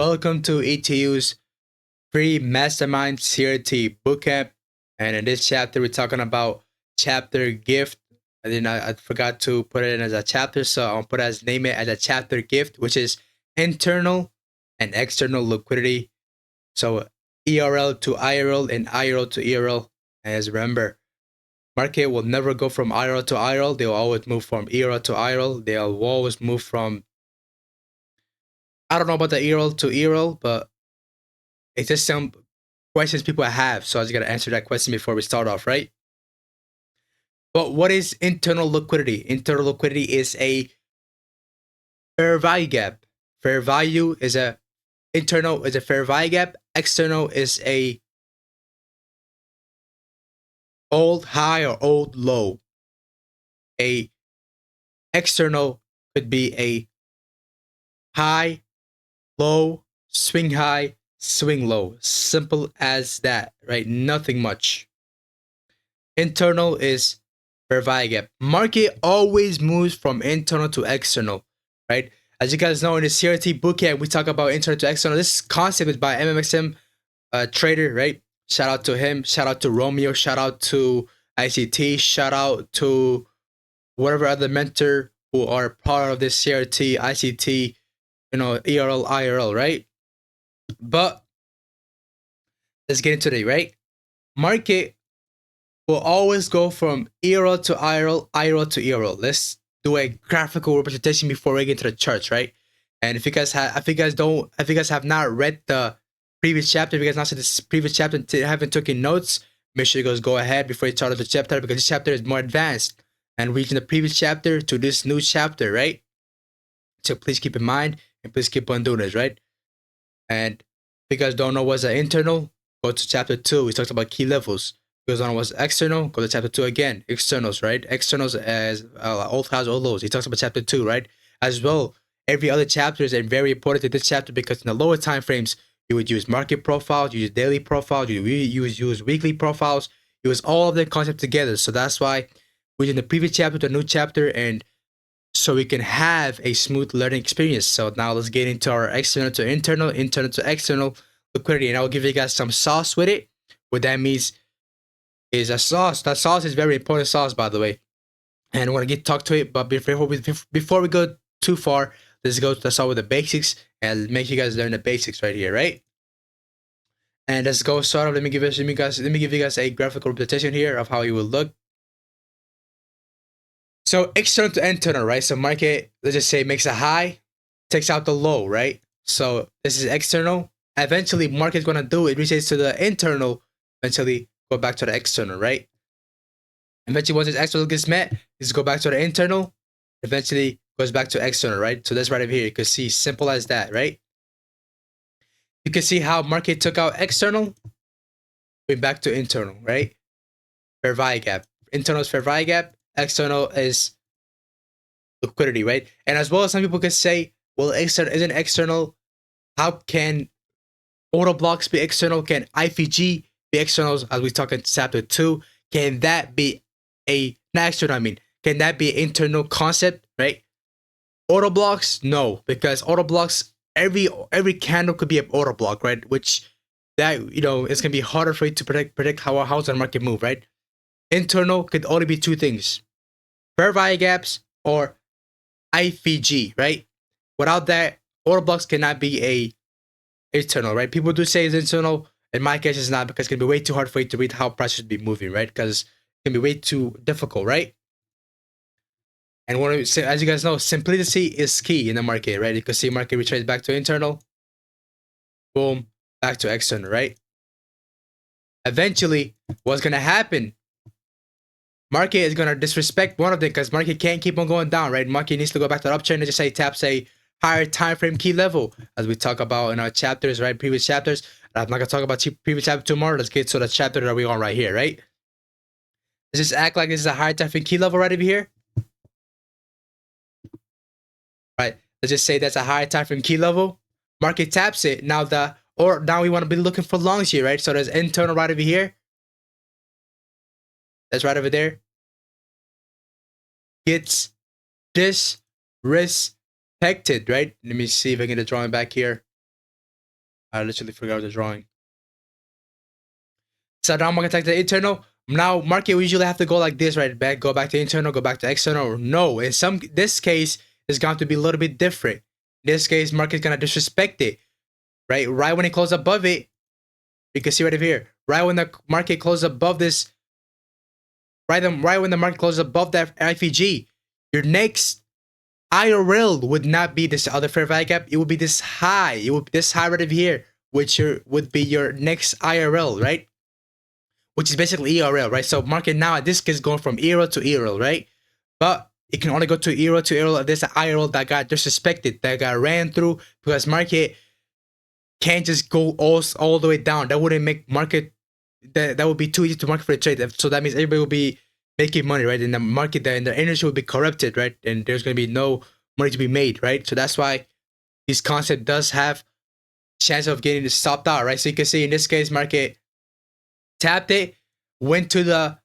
Welcome to ETU's free Mastermind CRT Bootcamp. And in this chapter, we're talking about chapter gift. I forgot to put it in as a chapter, so I'll name it as a chapter gift, which is internal and external liquidity. So ERL to IRL and IRL to ERL. As remember, market will never go from IRL to IRL. They'll always move from ERL to IRL. They'll always move from, I don't know about the ERL to ERL, but it's just some questions people have. So I just got to answer that question before we start off, right? But what is internal liquidity? Internal liquidity is a fair value gap. Fair value is internal is a fair value gap. External is a old high or old low. A external could be a high, low, swing high, swing low. Simple as that, right? Nothing much. Internal is fair value gap. Market always moves from internal to external, right? As you guys know, in the CRT bootcamp, we talk about internal to external. This concept is by MMXM trader, right? Shout out to him. Shout out to Romeo. Shout out to ICT. Shout out to whatever other mentor who are part of this CRT, ICT, ERL, IRL, right? But let's get into it, right? Market will always go from ERL to IRL, IRL to ERL. Let's do a graphical representation before we get into the charts, right? And if you guys have not read the previous chapter, if you guys not seen this previous chapter and haven't taken notes, make sure you guys go ahead before you start the chapter, because this chapter is more advanced and reaching the previous chapter to this new chapter, right? So please keep in mind and please keep on doing this, right? And if you guys don't know what's an internal, go to chapter 2. We talked about key levels. Goes on was external, go to chapter 2 again. Externals, right? Externals as old highs, old lows. He talks about chapter 2, right? As well, every other chapter is very important to this chapter, because in the lower time frames, you would use market profiles, you use daily profiles, you use weekly profiles, use all of the concepts together. So that's why we're in the previous chapter to the new chapter, and so we can have a smooth learning experience. So now let's get into our external to internal, internal to external liquidity, and I'll give you guys some sauce with it. What that means is a sauce. That sauce is very important sauce, by the way, and we're gonna talk to it. But before we go too far, let's start with the basics and make you guys learn the basics right here, right? And let's go start off. Let me give you guys a graphical representation here of how it will look. So external to internal, right? So market, let's just say, makes a high, takes out the low, right? So this is external. Eventually, market's gonna do it reaches to the internal. Eventually, go back to the external, right? Eventually, once this external gets met, just go back to the internal. Eventually, goes back to external, right? So that's right over here. You can see, simple as that, right? You can see how market took out external, went back to internal, right? Fair value gap. Internal is fair value gap. External is liquidity, right? And as well as some people could say, well, external isn't external. How can order blocks be external? Can IFG be externals, as we talk in chapter 2? Can that be not external, can that be an internal concept, right? Order blocks, no, because order blocks, every candle could be an order block, right? Which that, it's gonna be harder for you to predict how's the market move, right? Internal could only be two things: fair value gaps or IFG, right? Without that, order blocks cannot be a internal, right? People do say it's internal. In my case, it's not, because it's going to be way too hard for you to read how price should be moving, right? Because it can be way too difficult, right? And as you guys know, simplicity is key in the market, right? You can see market retrace back to internal, boom, back to external, right? Eventually, what's going to happen? Market is going to disrespect one of them, because market can't keep on going down, right? Market needs to go back to the uptrend and just say taps a higher time frame key level, as we talk about in our chapters, right? Previous chapters. I'm not gonna talk about previous chapter tomorrow. Let's get to the chapter that we're on right here, right? Let's just act like this is a higher time frame key level right over here, right? Let's just say that's a higher time frame key level. Market taps it. Now now we want to be looking for longs here, right? So there's internal right over here. That's right over there. Gets disrespected, right? Let me see if I can get the drawing back here. I literally forgot the drawing. So now I'm gonna take the internal. Now market we usually have to go like this, right? Go back to internal, go back to external. No, in this case it's going to be a little bit different. In this case, market's gonna disrespect it, right? Right when it closes above it, you can see right over here. Right when the market closes above this, right when the market closes above that IFG, your next IRL would not be this other fair value gap. It would be this high. It would be this high right over here, which would be your next IRL, right? Which is basically ERL, right? So market now, this is going from ERL to ERL, right? But it can only go to ERL to ERL if there's an IRL that got disrespected, that got ran through, because market can't just go all the way down. That wouldn't make market, that would be too easy to market for the trade. So that means everybody will be making money, right? In the market, and the industry will be corrupted, right? And there's going to be no money to be made, right? So that's why this concept does have chance of getting stopped out, right? So you can see in this case, market tapped it, went to the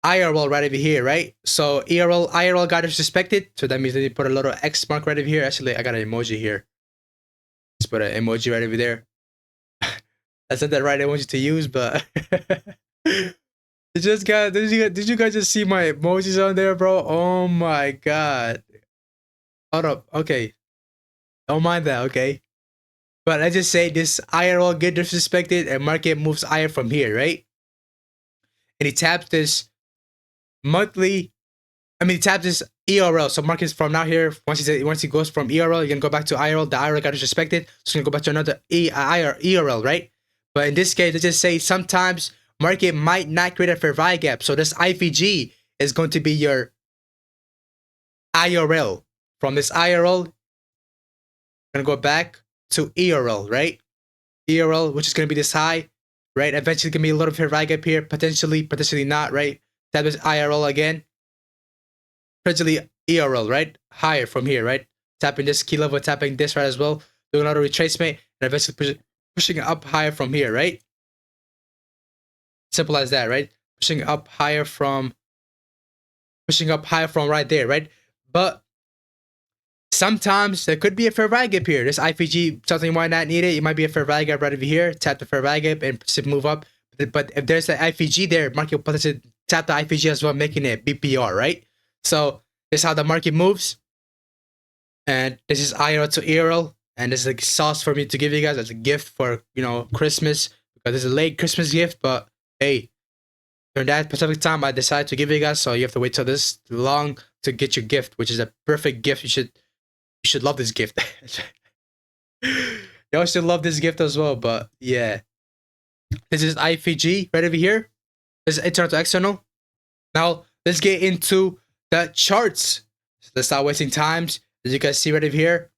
IRL right over here, right? So IRL got disrespected. So that means they put a little X mark right over here. Actually, I got an emoji here. Just put an emoji right over there. That's not the right emoji to use, but did you guys just see my emojis on there, bro? Oh my god. Hold up. Okay. Don't mind that, okay? But let's just say this IRL get disrespected and market moves higher from here, right? And he taps this monthly, he taps this ERL. So markets from now here, once he goes from ERL, you can go back to IRL. The IRL got disrespected, so you can go back to another ERL, right? But in this case, let's just say sometimes market might not create a fair value gap. So this IVG is going to be your IRL. From this IRL, gonna go back to ERL, right? ERL, which is gonna be this high, right? Eventually, gonna be a little fair value gap here, potentially not, right? That was IRL again. Potentially ERL, right? Higher from here, right? Tapping this key level, tapping this right as well, doing another retracement, and eventually pushing up higher from here, right? Simple as that, right? Pushing up higher from right there, right? But sometimes there could be a fair value gap here. This IFG, something might not need it. It might be a fair value gap right over here. Tap the fair value gap and move up. But if there's an IFG there, market will potentially tap the IFG as well, making it BPR, right? So this is how the market moves. And this is IRL to ERL. And this is a sauce for me to give you guys as a gift for, Christmas. Because it's a late Christmas gift. But hey, during that specific time, I decided to give you guys. So you have to wait till this long to get your gift, which is a perfect gift. You should love this gift. Y'all should love this gift as well. But yeah, this is IFG right over here. This is internal to external. Now let's get into the charts. So let's start wasting times. As you guys see right over here,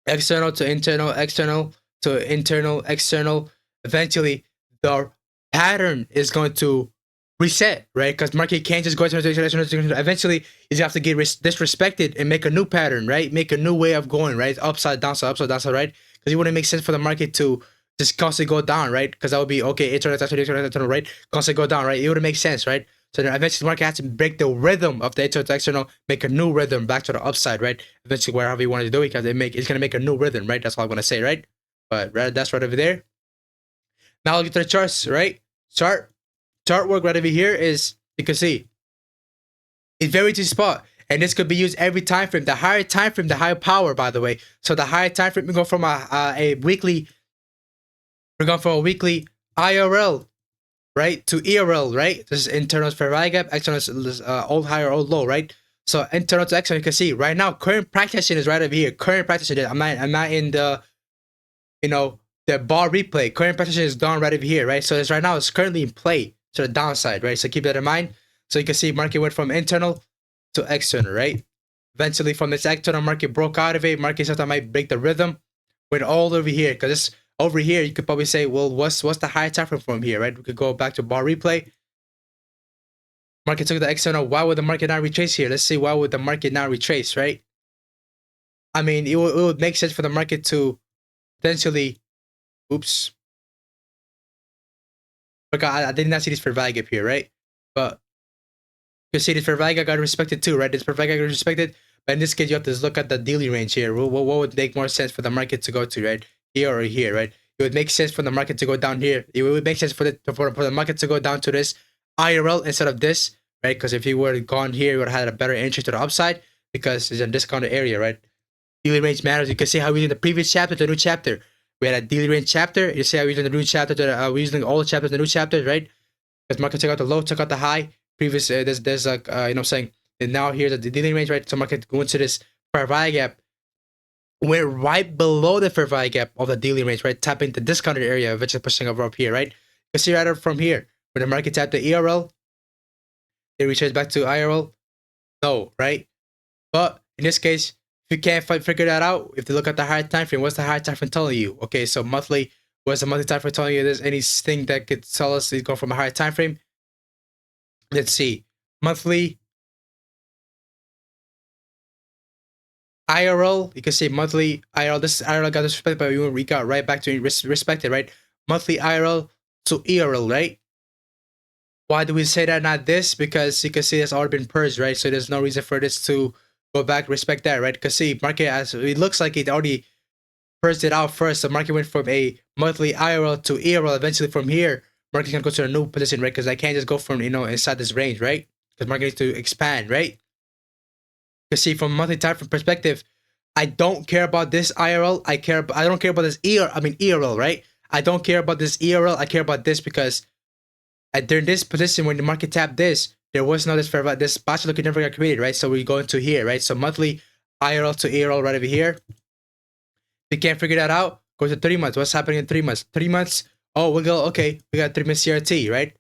external to internal, external to internal, external. Eventually, the pattern is going to reset, right? Because market can't just go to external. Eventually, you have to get disrespected and make a new pattern, right? Make a new way of going, right? Upside, downside, right? Because it wouldn't make sense for the market to just constantly go down, right? Because that would be, okay, internal, right? Constantly go down, right? It wouldn't make sense, right? So then eventually the market has to break the rhythm of the internal to external, make a new rhythm back to the upside, right? Eventually, wherever you want to do it, because it's going to make a new rhythm, right? That's all I'm going to say, right? But that's right over there. Now look at the charts, right? Chart work right over here is, you can see, it's very to spot. And this could be used every time frame. The higher time frame, the higher power, by the way. So the higher time frame, we go from a weekly, we're going from a weekly IRL, right, to ERL, right? This is internal fair value gap, external is old high or old low, right? So internal to external, you can see right now current practice is right over here. Current practice, I'm not in the, the bar replay. Current practice is gone right over here, right? So it's right now, it's currently in play to the downside, right? So keep that in mind. So you can see market went from internal to external, right? Eventually from this external, market broke out of it. Market sometimes might break the rhythm, went all over here, because it's over here. You could probably say, well, what's the higher time frame from here, right? We could go back to bar replay. Market took the external. Why would the market not retrace here? Let's see. Why would the market not retrace, right? I mean, it would make sense for the market to potentially, oops. Look, I did not see this fair value gap here, right? But you see this fair value gap got respected too, right? This fair value gap got respected. But in this case, you have to look at the daily range here. What would make more sense for the market to go to, right? Here or here, right? it would make sense for the market to go down here. It would make sense for the market to go down to this IRL instead of this, right? Because if you were gone here, you would have had a better entry to the upside because it's a discounted area, right? Daily range matters. You can see how we're using the previous chapter to the new chapter. We had a daily range chapter. You see how we're using the new chapter to we're using all the chapters in the new chapters, right? Because market took out the low, took out the high. Previous, there's like, you know what I'm saying? And now here's the daily range, right? So market going to this fair value gap. We're right below the fair value gap of the daily range, right? Tapping the discounted area, which is pushing over up here, right? You can see right from here, when the market tapped the ERL, it retraces back to IRL. No, right? But in this case, if you can't figure that out, if you look at the higher time frame, what's the higher time frame telling you? Okay, so monthly, what's the monthly time frame telling you? There's anything that could tell us it's going from a higher time frame? Let's see. Monthly IRL, you can see monthly IRL. This IRL got disrespected, but we got right back to respected, right? Monthly IRL to ERL, right? Why do we say that, not this? Because you can see it's already been purged, right? So there's no reason for this to go back, respect that, right? Because see, market, as it looks like it already purged it out first. The market went from a monthly IRL to ERL. Eventually from here, market can go to a new position, right? Because I can't just go from, inside this range, right? Because market needs to expand, right? You see, from a monthly time frame perspective, I don't care about this IRL. I don't care about this ERL, right? I don't care about this ERL. I care about this because during this position, when the market tapped this, there was no this partial liquidity never got created, right? So we go into here, right? So monthly IRL to ERL right over here. If you can't figure that out, go to 3 months. What's happening in 3 months? 3 months. Oh, we got 3 months CRT, right?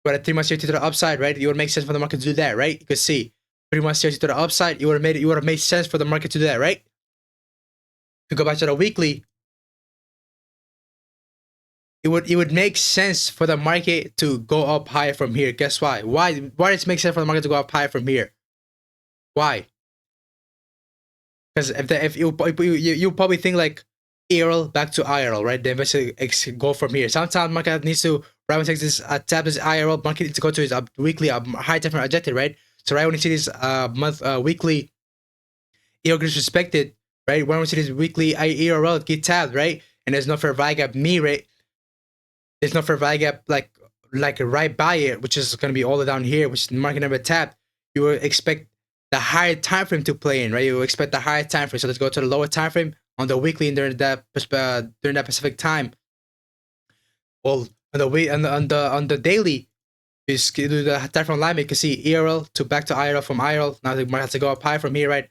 We got a 3 months CRT to the upside, right? It would make sense for the market to do that, right? You can see 3 months CRT to the upside. It would have made sense for the market to do that, right? If you go back to the weekly, it would make sense for the market to go up higher from here. Guess why? Why does it make sense for the market to go up higher from here? Why? Because if you probably think like ERL back to IRL, right? Then eventually go from here. Sometimes market needs to right when it takes this tap this IRL, market needs to go to its weekly high time frame objective, right? So right when you see this weekly ERL gets respected, right? When we see this weekly ERL get tapped, right? And there's no fair value gap right? There's no fair value gap like right by it, which is going to be all the down here, which the market never tapped. You would expect the higher time frame to play in, right? You would expect the higher time frame. So let's go to the lower time frame on the weekly and during that Pacific time. Well, on the daily, you do the time frame alignment. You can see ERL to back to IRL from IRL. Now the market has to go up high from here, right?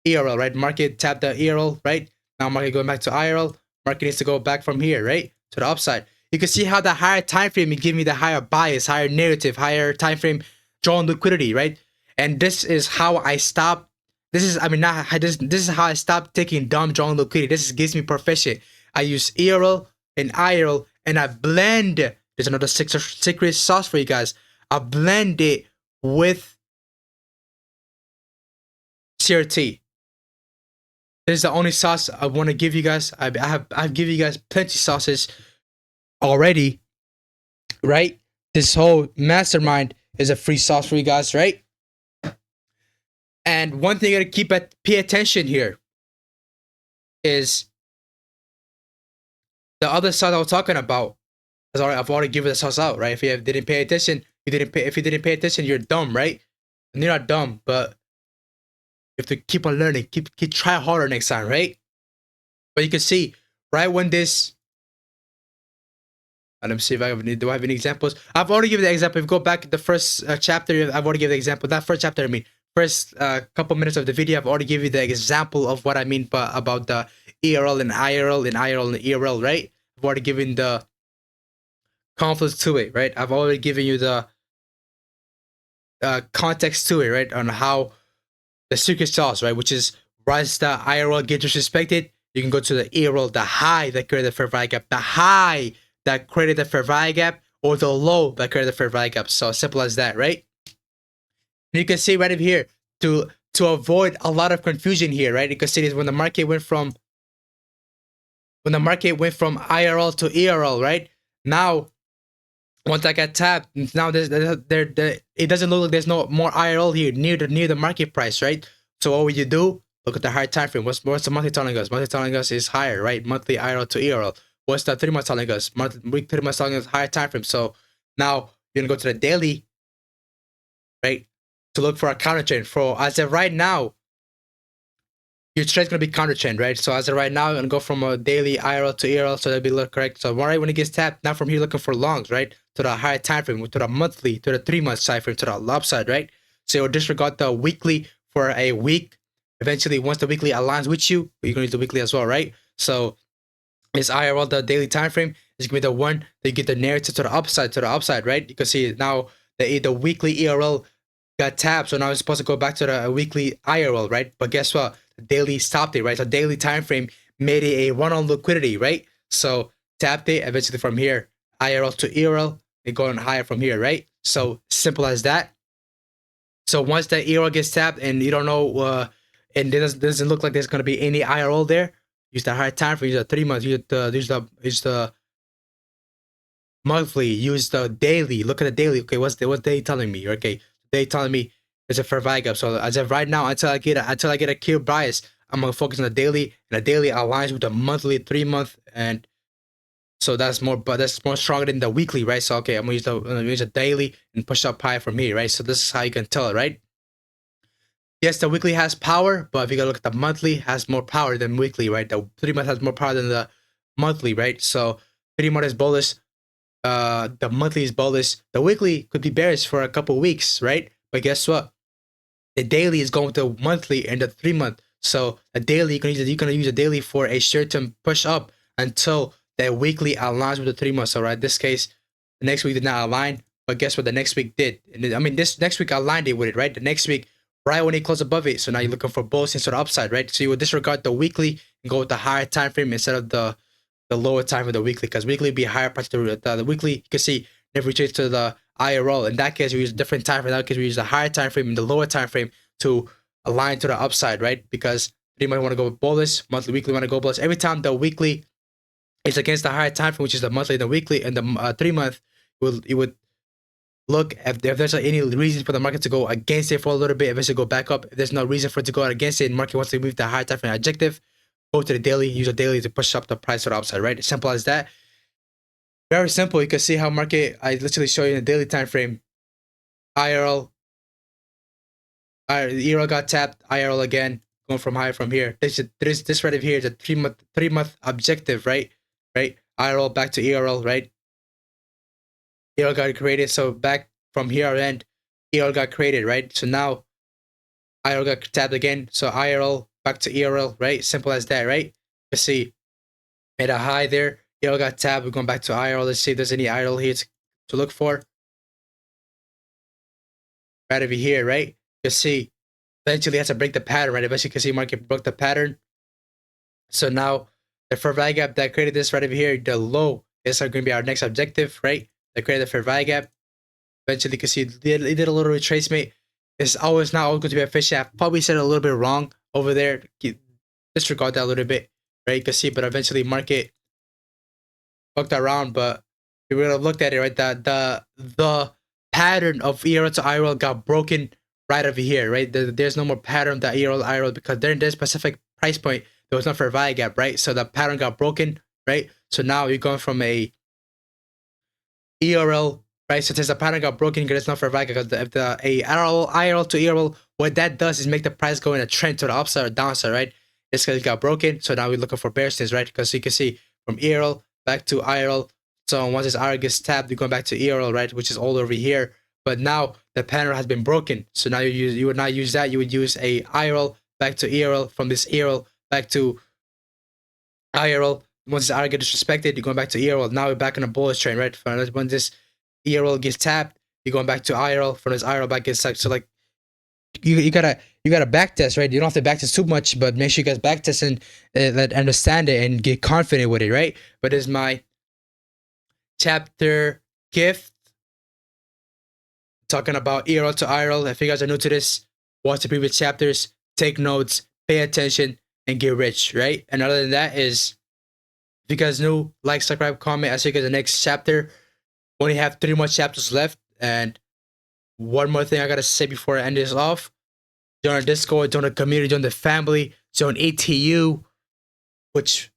ERL, right? Market tap the ERL, right? Now market going back to IRL. Market needs to go back from here, right? To the upside. You can see how the higher time frame will give me the higher bias, higher narrative, higher time frame drawn liquidity, right? And this is how I stop. This is how I stop taking dumb drawn liquidity. This gives me proficient. I use ERL and IRL and I blend. There's another secret sauce for you guys. I blend it with CRT. This is the only sauce I want to give you guys. I've given you guys plenty sauces already, right? This whole mastermind is a free sauce for you guys, right? And one thing you gotta pay attention here is the other sauce I was talking about. I've already given the sauce out, right? If you didn't pay attention, if you didn't pay attention, you're dumb, right? And you're not dumb, but you have to keep on learning, keep try harder next time, right? But you can see right when this. Let me see if do I have any examples. I've already given the example. If you go back to the first chapter, I've already given the example. That first chapter, first couple minutes of the video, I've already given you the example of what I mean about the ERL and IRL and IRL and ERL, right? I've already given the conflicts to it, right? I've already given you the context to it, right? On how the secret sauce, right? Which is once the IRL gets disrespected, you can go to the ERL, the high that created the fair value gap, the high that created the fair value gap, or the low that created the fair value gap. So simple as that, right? And you can see right over here to avoid a lot of confusion here, right? You can see this when the market went from IRL to ERL, right? Now, once I got tapped, now it doesn't look like there's no more IRL here near the market price, right? So what would you do? Look at the higher time frame. What's the monthly telling us? Monthly telling us is higher, right? Monthly IRL to ERL. What's the 3 month telling us? Week 3 months telling us higher time frame. So now you're gonna go to the daily, right, to look for a counter trend. For as of right now, your trade's gonna be counter trend, right? So as of right now, I'm gonna go from a daily IRL to ERL, so that'll be correct. So right when it gets tapped, now from here looking for longs, right? To the higher time frame, to the monthly, to the 3 month time frame, to the upside, right? So you'll disregard the weekly for a week. Eventually, once the weekly aligns with you, you're gonna use the weekly as well, right? So this IRL, the daily time frame, is gonna be the one that you get the narrative to the upside, right? You can see now the weekly ERL got tapped, so now it's supposed to go back to the weekly IRL, right? But guess what? The daily stopped it, right? So daily time frame made it a run on liquidity, right? So tapped it eventually from here, IRL to ERL, and going higher from here, right? So simple as that. So once that ERL gets tapped and you don't know, and it doesn't look like there's gonna be any IRL there, use the higher time frame, use the 3 months, use the monthly, use the daily. Look at the daily. Okay, what's they telling me? Okay, they telling me it's a fair value gap. So as of right now, until I get a clear bias, I'm gonna focus on the daily, and the daily aligns with the monthly, 3 month, and so that's more stronger than the weekly, right? So okay, I'm gonna use the daily and push up high from here, right? So this is how you can tell it, right? Yes, the weekly has power, but if you go look at the monthly, has more power than weekly, right? The 3 month has more power than the monthly, right? So 3 month is bullish, the monthly is bullish. The weekly could be bearish for a couple weeks, right? But guess what? The daily is going to monthly and the 3 month. So the daily you're gonna use a daily for a short-term push up until that weekly aligns with the 3 months. So right, in this case, the next week did not align, but guess what? The next week did. And I mean, this next week aligned it with it, right? The next week, right when it closed above it. So now you're looking for bullish instead of upside, right? So you would disregard the weekly and go with the higher time frame instead of the lower time of the weekly, because weekly would be higher price. The weekly, you can see, never change to the IRL. In that case, we use a different time frame. In that case, we use the higher time frame and the lower time frame to align to the upside, right? Because you might want to go bullish, monthly, weekly want to go bullish. Every time the weekly is against the higher time frame, which is the monthly, the weekly, and the 3 month, you would look if there's any reason for the market to go against it for a little bit, eventually go back up. If there's no reason for it to go against it, and market wants to move the higher time frame objective, go to the daily, use a daily to push up the price to the upside, right? Simple as that. Very simple. You can see how market, I literally show you in the daily time frame. IRL got tapped, IRL again, going from higher from here. This right over here is a 3 month objective, right? IRL back to ERL, right? ERL got created, so back from here and ERL got created, right? So now IRL got tapped again, so IRL back to ERL, right? Simple as that, right? Let's see, at a high there, ERL got tapped. We're going back to IRL. Let's see if there's any IRL here to look for. Right over here, right? You see, eventually has to break the pattern, right? Eventually, you can see market broke the pattern. So now the fair value gap that created this right over here, the low is going to be our next objective, right? That created the fair value gap. Eventually, you can see it did a little retracement. It's always not always going to be efficient. I probably said a little bit wrong over there. Disregard that a little bit, right? You can see, but eventually market looked around, but we would have looked at it, right? The pattern of ERL to IRL got broken right over here, right? There's no more pattern that ERL IRL, because they're in this specific price point, there was no fair value gap, right? So the pattern got broken, right? So now you're going from a ERL, right? So since the pattern got broken, because it's not fair value, because if the IRL to ERL, what that does is make the price go in a trend to the upside or downside, right? It's because it got broken. So now we're looking for bearishness, right? Because you can see from ERL back to IRL. So once this IRL gets tapped, you're going back to ERL, right? Which is all over here. But now the pattern has been broken. So now you would not use that. You would use a IRL back to ERL, from this ERL back to IRL. Once this IRL gets disrespected, you're going back to ERL. Now we're back in a bullish trend, right? When this ERL gets tapped, you're going back to IRL. From this IRL back gets tapped. So like you gotta back test, right? You don't have to back test too much, but make sure you guys back test and understand it and get confident with it, right? But this is my chapter gift, talking about ERL to IRL. If you guys are new to this, watch the previous chapters, take notes, pay attention, and get rich, right? And other than that is, if you guys new, like, subscribe, comment. I'll see you guys in the next chapter. Only have 3 more chapters left. And one more thing I gotta say before I end this off. join our Discord, join the community, join the family, join ETU, which,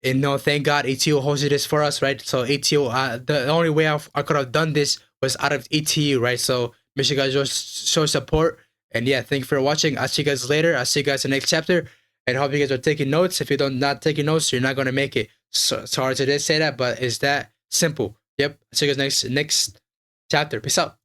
thank God ETU hosted this for us, right? So ETU, the only way I could have done this was out of ETU, right? So make sure you guys just show support. And yeah, thank you for watching. I'll see you guys later. I'll see you guys in the next chapter. And I hope you guys are taking notes. If you don't not taking notes, you're not gonna make it. So sorry to say that, but it's that simple. Yep. See you guys next chapter. Peace out.